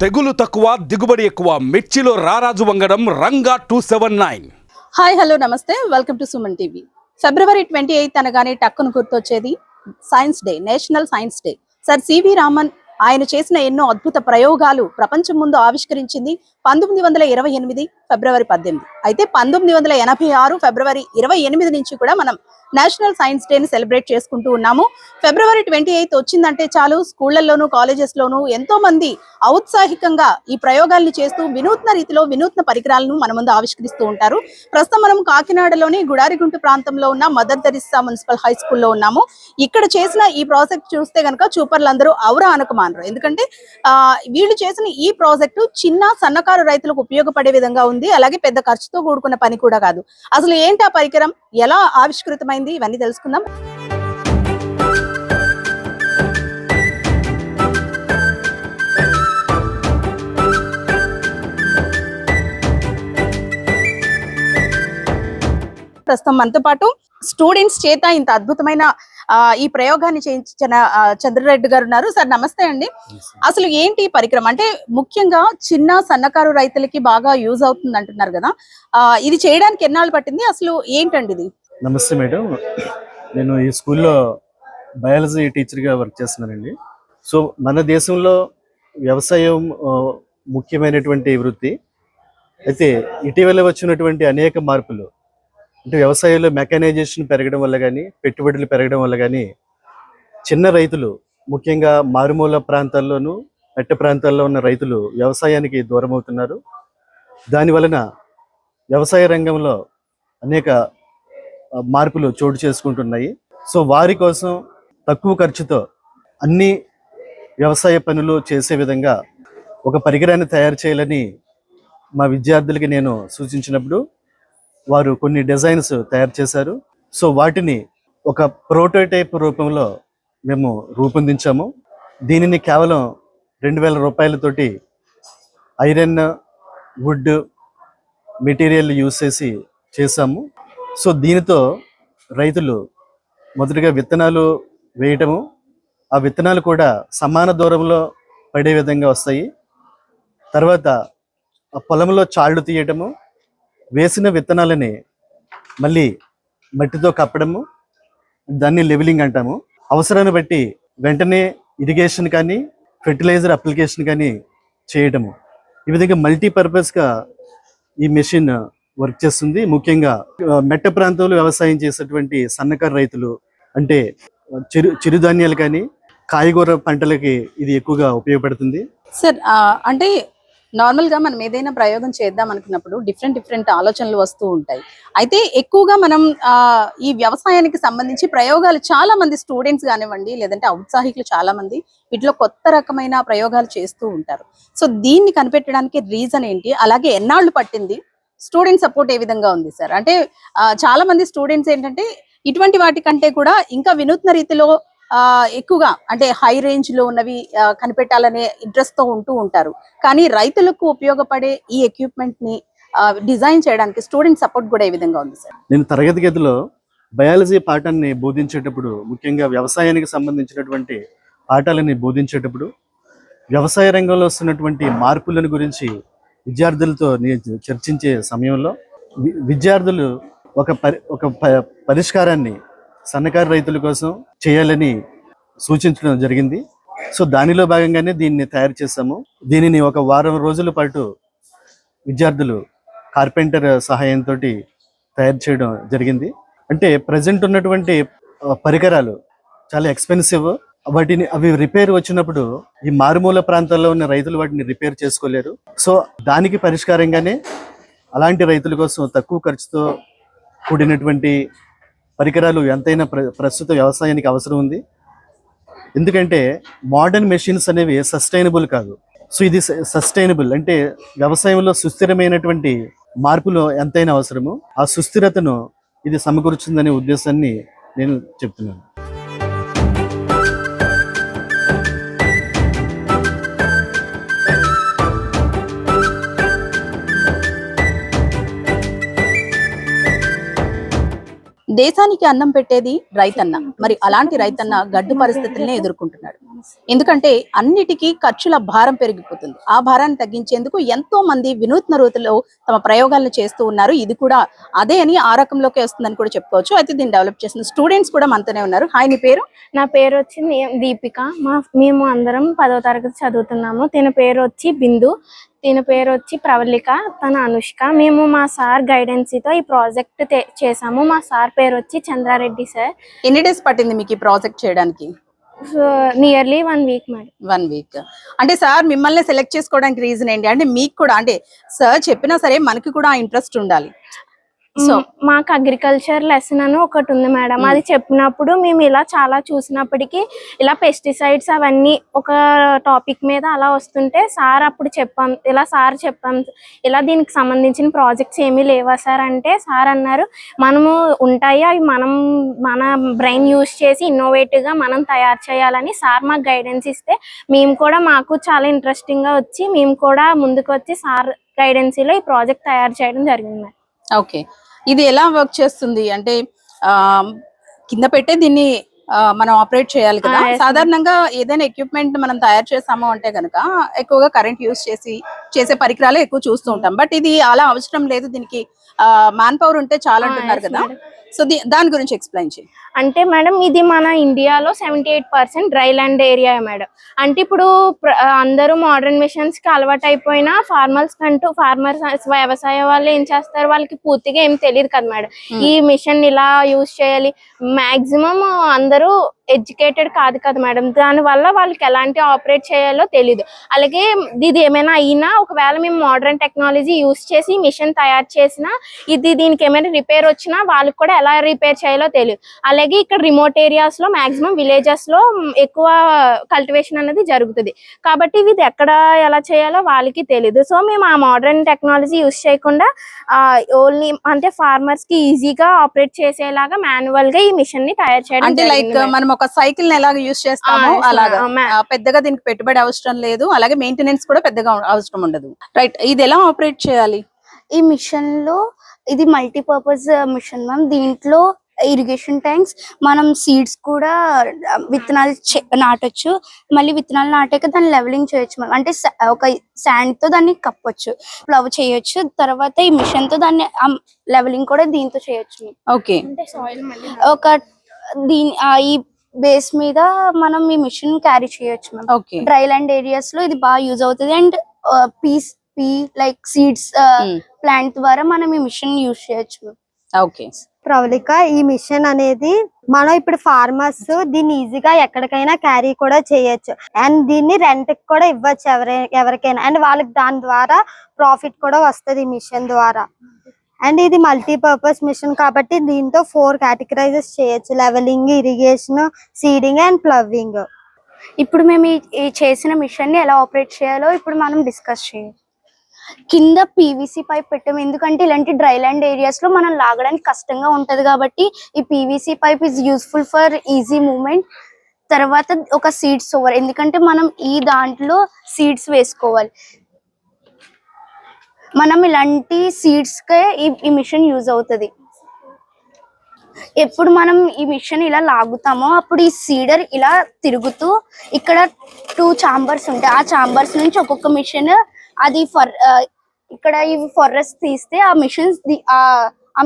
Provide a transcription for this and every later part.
తెగులు తక్కువ దిగుబడి ఎక్కువ మిర్చిలో రారాజు వంగడం రంగా 279. Hi hello namaste welcome to Suman TV. February 28 అనగానే టక్కును గుర్తొచ్చేది science day, national science day. Sir C V Raman ఆయన చేసిన ఎన్నో అద్భుత ప్రయోగాలు ప్రపంచం ముందు ఆవిష్కరించింది 1928 ఫిబ్రవరి 18. అయితే 1986 ఫిబ్రవరి 28 నుంచి కూడా మనం నేషనల్ సైన్స్ డేని సెలబ్రేట్ చేసుకుంటూ ఉన్నాము. ఫిబ్రవరి 28 వచ్చిందంటే చాలు స్కూళ్లలోను కాలేజెస్లోను ఎంతో మంది ఔత్సాహికంగా ఈ ప్రయోగాల్ని చేస్తూ వినూత్న రీతిలో వినూత్న పరికరాలను మన ముందు ఆవిష్కరిస్తూ ఉంటారు. ప్రస్తుతం మనం కాకినాడలోని గుడారిగుంట ప్రాంతంలో ఉన్న మదర్ తెరిస్సా మున్సిపల్ హై స్కూల్లో ఉన్నాము. ఇక్కడ చేసిన ఈ ప్రాజెక్ట్ చూస్తే కనుక చూపర్లందరూ ఔరా అనకు మానరు. ఎందుకంటే వీళ్ళు చేసిన ఈ ప్రాజెక్టు చిన్న సన్నకారు రైతులకు ఉపయోగపడే విధంగా ఉంది. అలాగే పెద్ద ఖర్చుతో కూడుకున్న పని కూడా కాదు. అసలు ఏంటి ఆ పరికరం, ఎలా ఆవిష్కృతమైంది, ఇవన్నీ తెలుసుకుందాం. ప్రస్తుతం మనతో పాటు స్టూడెంట్స్ చేత ఇంత అద్భుతమైన ఈ ప్రయోగాన్ని చేయించిన చంద్రరెడ్డి గారు ఉన్నారు. సార్ నమస్తే అండి. అసలు ఏంటి ఈ పరికరం, అంటే ముఖ్యంగా చిన్న సన్నకారు రైతులకి బాగా యూజ్ అవుతుంది అంటున్నారు కదా, ఇది చేయడానికి ఎన్నాళ్ళు పట్టింది, అసలు ఏంటండి ఇది? నమస్తే మేడం, నేను ఈ స్కూల్లో బయాలజీ టీచర్గా వర్క్ చేస్తున్నానండి. సో మన దేశంలో వ్యవసాయం ముఖ్యమైనటువంటి వృత్తి. అయితే ఇటీవల వచ్చినటువంటి అనేక మార్పులు, అంటే వ్యవసాయంలో మెకానైజేషన్ పెరగడం వల్ల కానీ, పెట్టుబడులు పెరగడం వల్ల కానీ చిన్న రైతులు, ముఖ్యంగా మారుమూల ప్రాంతాల్లోనూ మెట్ట ప్రాంతాల్లో ఉన్న రైతులు వ్యవసాయానికి దూరం అవుతున్నారు. దానివలన వ్యవసాయ రంగంలో అనేక మార్పులు చోటు చేసుకుంటున్నాయి. సో వారి కోసం తక్కువ ఖర్చుతో అన్ని వ్యవసాయ పనులు చేసే విధంగా ఒక పరికరాన్ని తయారు చేయాలని మా విద్యార్థులకి నేను సూచించినప్పుడు వారు కొన్ని డిజైన్స్ తయారు చేశారు. సో వాటిని ఒక ప్రోటోటైప్ రూపంలో మేము రూపొందించాము. దీనిని కేవలం 2000 రూపాయలతోటి ఐరన్, వుడ్ మెటీరియల్ యూజ్ చేసి చేసాము. సో దీనితో రైతులు మొదటిగా విత్తనాలు వేయటము, ఆ విత్తనాలు కూడా సమాన దూరంలో పడే విధంగా వస్తాయి. తర్వాత ఆ పొలంలో చాళ్ళు తీయటము, వేసిన విత్తనాలని మళ్ళీ మట్టితో కప్పడము, దాన్ని లెవెలింగ్ అంటాము. అవసరాన్ని బట్టి వెంటనే ఇరిగేషన్ కానీ ఫెర్టిలైజర్ అప్లికేషన్ కానీ చేయటము. ఈ విధంగా మల్టీపర్పస్గా ఈ మెషిన్ వర్క్ చేస్తుంది. ముఖ్యంగా మెట్ట ప్రాంతంలో వ్యవసాయం చేసేటువంటి సన్నకారు రైతులు, అంటే చిరుధాన్యాలు కానీ కాయగూర పంటలకి ఇది ఎక్కువగా ఉపయోగపడుతుంది. సార్ అంటే నార్మల్ గా మనం ఏదైనా ప్రయోగం చేద్దాం అనుకున్నప్పుడు డిఫరెంట్ ఆలోచనలు వస్తూ ఉంటాయి. అయితే ఎక్కువగా మనం ఈ వ్యవసాయానికి సంబంధించి ప్రయోగాలు చాలా మంది స్టూడెంట్స్ కానివ్వండి, లేదంటే ఔత్సాహికులు చాలా మంది వీటిలో కొత్త రకమైన ప్రయోగాలు చేస్తూ ఉంటారు. సో దీన్ని కనిపెట్టడానికి రీజన్ ఏంటి, అలాగే ఎన్నాళ్ళు పట్టింది, స్టూడెంట్ సపోర్ట్ ఏ విధంగా ఉంది సార్? అంటే చాలా మంది స్టూడెంట్స్ ఏంటంటే ఇటువంటి వాటి కంటే కూడా ఇంకా వినూత్న రీతిలో ఎక్కువగా, అంటే హై రేంజ్ లో ఉన్నవి కనిపెట్టాలనే ఇంట్రెస్ట్ తో ఉంటూ ఉంటారు. కానీ రైతులకు ఉపయోగపడే ఈ ఎక్విప్మెంట్ ని డిజైన్ చేయడానికి స్టూడెంట్ సపోర్ట్ కూడా ఏ విధంగా ఉంది సార్? నేను తరగతి గదిలో బయాలజీ పాఠాన్ని బోధించేటప్పుడు, ముఖ్యంగా వ్యవసాయానికి సంబంధించినటువంటి పాఠాలని బోధించేటప్పుడు వ్యవసాయ రంగంలో వస్తున్నటువంటి మార్పులను గురించి విద్యార్థులతో చర్చించే సమయంలో విద్యార్థులు ఒక పరిష్కారాన్ని సన్నకారు రైతుల కోసం చేయాలని సూచించడం జరిగింది. సో దానిలో భాగంగానే దీన్ని తయారు చేస్తాము. దీనిని ఒక వారం రోజుల పాటు విద్యార్థులు కార్పెంటర్ సహాయంతో తయారు చేయడం జరిగింది. అంటే ప్రజెంట్ ఉన్నటువంటి పరికరాలు చాలా ఎక్స్పెన్సివ్. అవి రిపేర్ వచ్చినప్పుడు ఈ మారుమూల ప్రాంతాల్లో ఉన్న రైతులు వాటిని రిపేర్ చేసుకోలేరు. సో దానికి పరిష్కారంగానే అలాంటి రైతుల కోసం తక్కువ ఖర్చుతో కూడినటువంటి పరికరాలు ఎంతైనా ప్రస్తుత వ్యవసాయానికి అవసరం ఉంది. ఎందుకంటే మోడర్న్ మెషిన్స్ అనేవి సస్టైనబుల్ కాదు. సో ఇది సస్టైనబుల్, అంటే వ్యవసాయంలో సుస్థిరమైనటువంటి మార్పులు ఎంతైనా అవసరము. ఆ సుస్థిరతను ఇది సమకూర్చుందనే ఉద్దేశాన్ని నేను చెప్తున్నాను. దేశానికి అన్నం పెట్టేది రైతన్న. మరి అలాంటి రైతన్న గడ్డు పరిస్థితుల్ని ఎదుర్కొంటున్నాడు. ఎందుకంటే అన్నిటికీ ఖర్చుల భారం పెరిగిపోతుంది. ఆ భారాన్ని తగ్గించేందుకు ఎంతో మంది వినూత్న రీతిలో తమ ప్రయోగాలను చేస్తూ ఉన్నారు. ఇది కూడా అదే అని ఆ రకంలోకి వస్తుందని కూడా చెప్పుకోవచ్చు. అయితే దీన్ని డెవలప్ చేసిన స్టూడెంట్స్ కూడా మనతోనే ఉన్నారు. హాయ్, నీ పేరు? నా పేరు వచ్చి దీపిక. మేము అందరం 10వ తరగతి చదువుతున్నాము. తిన పేరు వచ్చి బిందు, తిన పేరు వచ్చి ప్రవళిక, తన అనుష్క. మేము మా సార్ గైడెన్సీతో ఈ ప్రాజెక్ట్ చేసాము. మా సార్ పేరు వచ్చి చంద్రారెడ్డి సార్. ఎన్ని డేస్ పట్టింది మీకు ఈ ప్రాజెక్ట్ చేయడానికి? Nearly 1 week madam. 1 వీక్. అంటే సార్ మిమ్మల్ని సెలెక్ట్ చేసుకోవడానికి రీజన్ ఏంటి? అంటే మీకు కూడా, అంటే సార్ చెప్పినా సరే మనకి కూడా ఇంట్రెస్ట్ ఉండాలి. సో మాకు అగ్రికల్చర్ లెసన్ అని ఒకటి ఉంది మేడం. అది చెప్పినప్పుడు మేము ఇలా చాలా చూసినప్పటికీ ఇలా పెస్టిసైడ్స్ అవన్నీ ఒక టాపిక్ మీద అలా వస్తుంటే సార్ అప్పుడు చెప్పాం, ఇలా దీనికి సంబంధించిన ప్రాజెక్ట్స్ ఏమీ లేవా సార్ అంటే సార్ అన్నారు, మనము ఉంటాయి అవి మన బ్రెయిన్ యూజ్ చేసి ఇన్నోవేటివ్గా మనం తయారు చేయాలని సార్ మాకు గైడెన్స్ ఇస్తే మేము కూడా మాకు చాలా ఇంట్రెస్టింగ్గా వచ్చి మేము కూడా ముందుకు వచ్చి సార్ గైడెన్సీలో ఈ ప్రాజెక్ట్ తయారు చేయడం జరిగింది. ఓకే, ఇది ఎలా వర్క్ చేస్తుంది అంటే కింద పెట్టే దీన్ని మనం ఆపరేట్ చేయాలి కదా. సాధారణంగా ఏదైనా ఎక్విప్మెంట్ మనం తయారు చేసాము అంటే కనుక ఎక్కువగా కరెంట్ యూజ్ చేసే పరికరాలు ఎక్కువ చూస్తూ ఉంటాం. బట్ ఇది అలా అవసరం లేదు, దీనికి మ్యాన్ పవర్ ఉంటే చాలా అంటున్నారు కదా. సో దాని గురించి ఎక్స్ప్లెయిన్ చేయి. అంటే మేడం ఇది మన ఇండియాలో 78% డ్రై ల్యాండ్ ఏరియా మేడం. అంటే ఇప్పుడు అందరూ మోడర్న్ మిషన్స్ కి అలవాటు అయిపోయినా ఫార్మర్స్ వ్యవసాయ వాళ్ళు ఏం చేస్తారు, వాళ్ళకి పూర్తిగా ఏం తెలియదు కదా మేడం. ఈ మిషన్ ఇలా యూజ్ చేయాలి. మాక్సిమం అందరూ ఎడ్యుకేటెడ్ కాదు కదా మేడం, దానివల్ల వాళ్ళకి ఎలాంటి ఆపరేట్ చేయాలో తెలీదు. అలాగే ఇది ఏమైనా అయినా ఒకవేళ మేము మోడర్న్ టెక్నాలజీ యూజ్ చేసి మిషన్ తయారు చేసినా దీనికి ఏమైనా రిపేర్ వచ్చినా వాళ్ళకి కూడా ఎలా రిపేర్ చేయాలో తెలియదు. అలాగే ఇక్కడ రిమోట్ ఏరియాస్ లో మాక్సిమం విలేజెస్ లో ఎక్కువ కల్టివేషన్ అనేది జరుగుతుంది కాబట్టి ఇది ఎక్కడ ఎలా చేయాలో వాళ్ళకి తెలియదు. సో మేము ఆ మోడర్న్ టెక్నాలజీ యూజ్ చేయకుండా ఓన్లీ అంటే ఫార్మర్స్ కి ఈజీగా ఆపరేట్ చేసేలాగా మాన్యువల్ గా ఈ మిషన్ ని తయారు చేయడం. అంటే లైక్ మనం ఒక సైకిల్ ని ఎలాగ యూజ్ చేస్తామో అలాగా పెద్దగా దీనికి పెట్టుబడి అవసరం లేదు, అలాగే మెయింటెనెన్స్ కూడా పెద్దగా అవసరం ఉండదు. రైట్, ఇది ఎలా ఆపరేట్ చేయాలి? ఈ మిషన్ లో ఇది మల్టీపర్పస్ మిషన్ మ్యామ్. దీంట్లో ఇరిగేషన్ ట్యాంక్స్, మనం సీడ్స్ కూడా విత్తనాలు నాటొచ్చు. మళ్ళీ విత్తనాలు నాటాక దాన్ని లెవెలింగ్ చేయొచ్చు మ్యామ్. అంటే ఒక శాండ్ తో దాన్ని కప్పొచ్చు, ప్లవ్ చేయొచ్చు. తర్వాత ఈ మిషన్ తో దాన్ని లెవెలింగ్ కూడా దీంతో చేయొచ్చు. ఓకే, ఒక ఈ బేస్ మీద మనం ఈ మిషన్ క్యారీ చేయొచ్చు ma'am. Okay, dry land areas లో ఇది బాగా యూజ్ అవుతుంది. అండ్ లైక్ సీడ్స్ ప్లాంట్ ద్వారా మనం ఈ మిషన్ యూజ్ చేయొచ్చు మ్యామ్. ఓకే. ప్రవళిక, ఈ మిషన్ అనేది మనం ఇప్పుడు ఫార్మర్స్ దీన్ని ఈజీగా ఎక్కడికైనా క్యారీ కూడా చేయొచ్చు. అండ్ దీన్ని రెంట్ కి కూడా ఇవ్వచ్చు ఎవరికైనా. అండ్ వాళ్ళకి దాని ద్వారా ప్రాఫిట్ కూడా వస్తుంది ఈ మిషన్ ద్వారా. అండ్ ఇది మల్టీపర్పస్ మిషన్ కాబట్టి దీంతో 4 కేటగిరైజెస్ చేయొచ్చు: levelling, irrigation, seeding and ploughing. ఇప్పుడు మేము ఈ చేసిన మిషన్ ని ఎలా ఆపరేట్ చేయాలో ఇప్పుడు మనం డిస్కస్ చేయాలి. కింద పీవీసీ పైప్ పెట్టాము, ఎందుకంటే ఇలాంటి డ్రై ల్యాండ్ ఏరియాస్ లో మనం లాగడానికి కష్టంగా ఉంటది కాబట్టి ఈ PVC pipe is useful for easy movement. తర్వాత ఒక సీడ్స్ ఓవర్, ఎందుకంటే మనం ఈ దాంట్లో సీడ్స్ వేసుకోవాలి. మనం ఇలాంటి సీడ్స్ కే ఈ మిషన్ యూజ్ అవుతుంది. ఎప్పుడు మనం ఈ మిషన్ ఇలా లాగుతామో అప్పుడు ఈ సీడర్ ఇలా తిరుగుతూ ఇక్కడ 2 ఛాంబర్స్ ఉంటాయి. ఆ ఛాంబర్స్ నుంచి ఒక్కొక్క మిషన్ అది ఇక్కడ ఇవి ఫొర్రస్ తీస్తే ఆ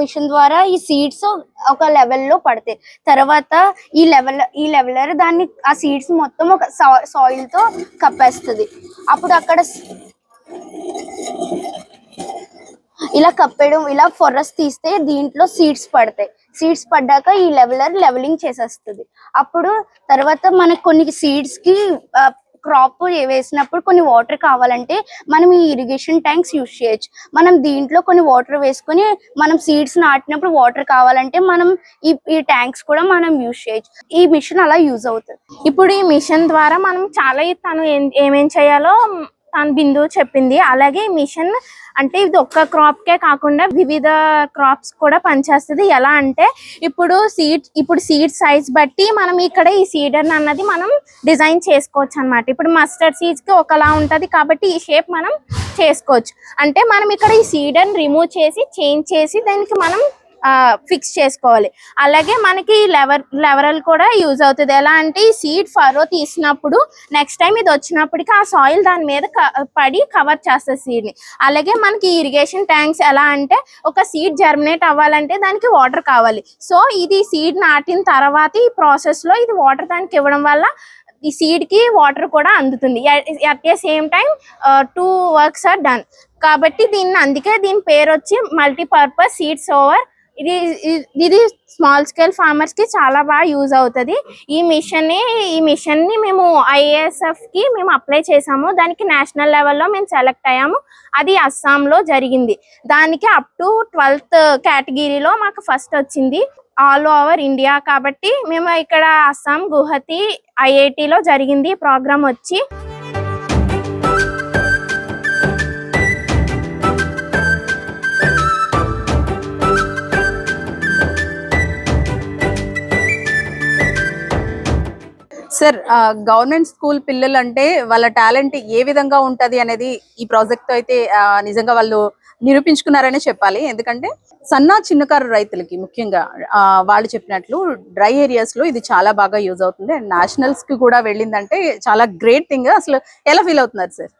మిషన్ ద్వారా ఈ సీడ్స్ ఒక లెవెల్లో పడతాయి. తర్వాత ఈ లెవెలర్ దాన్ని ఆ సీడ్స్ మొత్తం ఒక సాయిల్ తో కప్పేస్తుంది. అప్పుడు అక్కడ ఇలా కప్పేయడం, ఇలా ఫొర్రస్ తీస్తే దీంట్లో సీడ్స్ పడతాయి. సీడ్స్ పడ్డాక ఈ లెవెలింగ్ చేసేస్తుంది. అప్పుడు తర్వాత మనకు కొన్ని సీడ్స్ కి క్రాప్ వేసినప్పుడు కొన్ని వాటర్ కావాలంటే మనం ఈ ఇరిగేషన్ ట్యాంక్స్ యూజ్ చేయొచ్చు. మనం దీంట్లో కొన్ని వాటర్ వేసుకొని మనం సీడ్స్ నాటినప్పుడు వాటర్ కావాలంటే మనం ఈ ట్యాంక్స్ కూడా మనం యూజ్ చేయొచ్చు. ఈ మిషన్ అలా యూజ్ అవుతుంది. ఇప్పుడు ఈ మిషన్ ద్వారా మనం చాలా తను ఏమేం చేయాలో తను బిందు చెప్పింది. అలాగే మిషన్ అంటే ఇది ఒక్క క్రాప్ కే కాకుండా వివిధ క్రాప్స్ కూడా పనిచేస్తుంది. ఎలా అంటే ఇప్పుడు సీడ్ సైజ్ బట్టి మనం ఇక్కడ ఈ సీడర్ అన్నది మనం డిజైన్ చేసుకోవచ్చు అన్నమాట. ఇప్పుడు మస్టర్డ్ సీడ్స్ కి ఒకలా ఉంటది కాబట్టి ఈ షేప్ మనం చేసుకోవచ్చు. అంటే మనం ఇక్కడ ఈ సీడర్ రిమూవ్ చేసి చేంజ్ చేసి దానికి మనం ఫిక్స్ చేసుకోవాలి. అలాగే మనకి లెవరల్ కూడా యూజ్ అవుతుంది. ఎలా అంటే ఈ సీడ్ ఫరో తీసినప్పుడు నెక్స్ట్ టైం ఇది వచ్చినప్పటికీ ఆ సాయిల్ దాని మీద పడి కవర్ చేస్తుంది సీడ్ ని. అలాగే మనకి ఇరిగేషన్ ట్యాంక్స్ ఎలా అంటే ఒక సీడ్ జర్మినేట్ అవ్వాలంటే దానికి వాటర్ కావాలి. సో ఇది సీడ్ నాటిన తర్వాత ఈ ప్రాసెస్ లో ఇది వాటర్ దానికి ఇవ్వడం వల్ల ఈ సీడ్ కి వాటర్ కూడా అందుతుంది. At the same time 2 works are done. కాబట్టి అందుకే దీని పేరు వచ్చి మల్టీపర్పస్ సీడ్ సోవర్. ఇది స్మాల్ స్కేల్ ఫార్మర్స్ కి చాలా బాగా యూజ్ అవుతుంది. ఈ మిషన్ ని మేము IASF కి మేము అప్లై చేసాము. దానికి నేషనల్ లెవెల్లో మేము సెలెక్ట్ అయ్యాము. అది అస్సాంలో జరిగింది. దానికి అప్ టు 12th కేటగిరీలో మాకు ఫస్ట్ వచ్చింది ఆల్ ఓవర్ ఇండియా. కాబట్టి మేము ఇక్కడ అస్సాం గుహతి IIT లో జరిగింది ప్రోగ్రామ్ వచ్చి. సార్, గవర్నమెంట్ స్కూల్ పిల్లలు అంటే వాళ్ళ టాలెంట్ ఏ విధంగా ఉంటది అనేది ఈ ప్రాజెక్ట్ తో అయితే నిజంగా వాళ్ళు నిరూపించుకున్నారనే చెప్పాలి. ఎందుకంటే చిన్నకారు రైతులకి ముఖ్యంగా వాళ్ళు చెప్పినట్లు డ్రై ఏరియాస్ లో ఇది చాలా బాగా యూజ్ అవుతుంది. అండ్ నేషనల్స్ కి కూడా వెళ్ళిందంటే చాలా గ్రేట్ థింగ్. అసలు ఎలా ఫీల్ అవుతున్నారు సార్?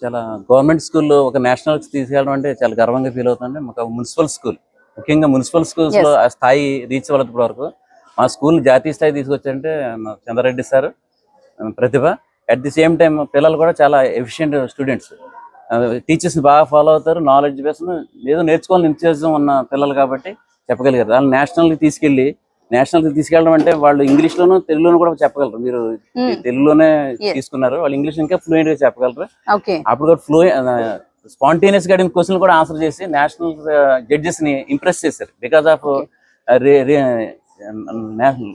చాలా గవర్నమెంట్ స్కూల్లో ఒక నేషనల్స్ తీసుకెళ్ళడం అంటే చాలా గర్వంగా ఫీల్ అవుతుంది. మాకు మున్సిపల్ స్కూల్, ముఖ్యంగా మున్సిపల్ స్కూల్స్ లో ఆ స్థాయి రీచ్ అవ్వలేదు ఇప్పటి వరకు. మా స్కూల్ జాతీయ స్థాయి తీసుకొచ్చారంటే చంద్రారెడ్డి సార్, ప్రతిభ. అట్ ది సేమ్ టైం పిల్లలు కూడా చాలా ఎఫిషియెంట్ స్టూడెంట్స్, టీచర్స్ బాగా ఫాలో అవుతారు. నాలెడ్జ్ బేస్ ఏదో నేర్చుకోవాలని నిత్యోజం ఉన్న పిల్లలు కాబట్టి చెప్పగలిగారు. వాళ్ళు నేషనల్కి తీసుకెళ్ళడం అంటే వాళ్ళు ఇంగ్లీష్లోనూ తెలుగులోనూ కూడా చెప్పగలరు. మీరు తెలుగులోనే తీసుకున్నారు, వాళ్ళు ఇంగ్లీష్ ఇంకా ఫ్లూయెంట్ గా చెప్పగలరు. అప్పుడు కూడా స్పాంటేనియస్ గా అడిగిన క్వశ్చన్ కూడా ఆన్సర్ చేసి నేషనల్ జడ్జెస్ ని ఇంప్రెస్ చేశారు. Because of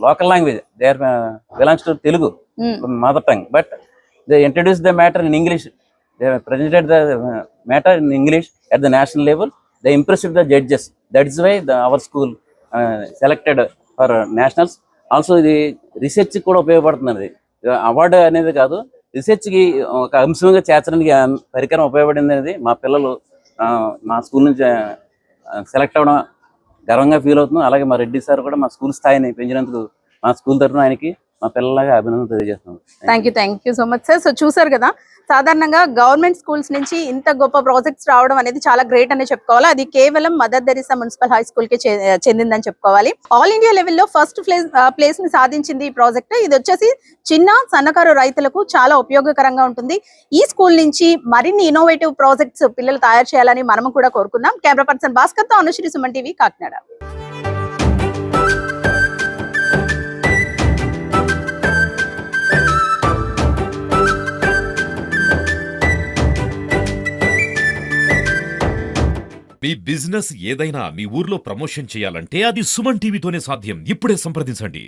local language, they are belongs to Telugu mother tongue, but they introduce the matter in English. They presented the matter in English at the national level. They impressed the judges. That is why our school selected for nationals. Also, the research కూడా ఉపయోగపడుతున్నది. Award అనేది కాదు, రీసెర్చ్కి ఒక అంశంగా చేర్చడానికి పరికరం ఉపయోగపడింది అనేది మా పిల్లలు మా స్కూల్ నుంచి సెలెక్ట్ అవ్వడం గర్వంగా ఫీల్ అవుతున్నాం. అలాగే మా రెడ్డి సార్ కూడా మా స్కూల్ స్థాయిని పెంచినందుకు మా స్కూల్ తరఫున ఆయనకి మా పిల్లలాగా అభినందన తెలియజేస్తున్నాం. Thank you so much sir. So చూసారు కదా, సాధారణంగా గవర్నమెంట్ స్కూల్స్ నుంచి ఇంత గొప్ప ప్రాజెక్ట్స్ రావడం అనేది చాలా గ్రేట్ అనే చెప్పుకోవాలి. అది కేవలం mother Teresa municipal high school కి చెందిందని చెప్పుకోవాలి. ఆల్ ఇండియా లెవెల్లో ఫస్ట్ ప్లేస్ ని సాధించింది ఈ ప్రాజెక్ట్. ఇది వచ్చేసి సన్నకారు రైతులకు చాలా ఉపయోగకరంగా ఉంటుంది. ఈ స్కూల్ నుంచి మరిన్ని ఇన్నోవేటివ్ ప్రాజెక్ట్స్ పిల్లలు తయారు చేయాలని మనం కూడా కోరుకుందాం. కెమెరా పర్సన్ భాస్కర్ తో అనుశ్రీ, సుమన్ టీవీ, కాకినాడ. మీ బిజినెస్ ఏదైనా మీ ఊర్లో ప్రమోషన్ చేయాలంటే అది సుమన్ టీవీతోనే సాధ్యం. ఇప్పుడే సంప్రదించండి.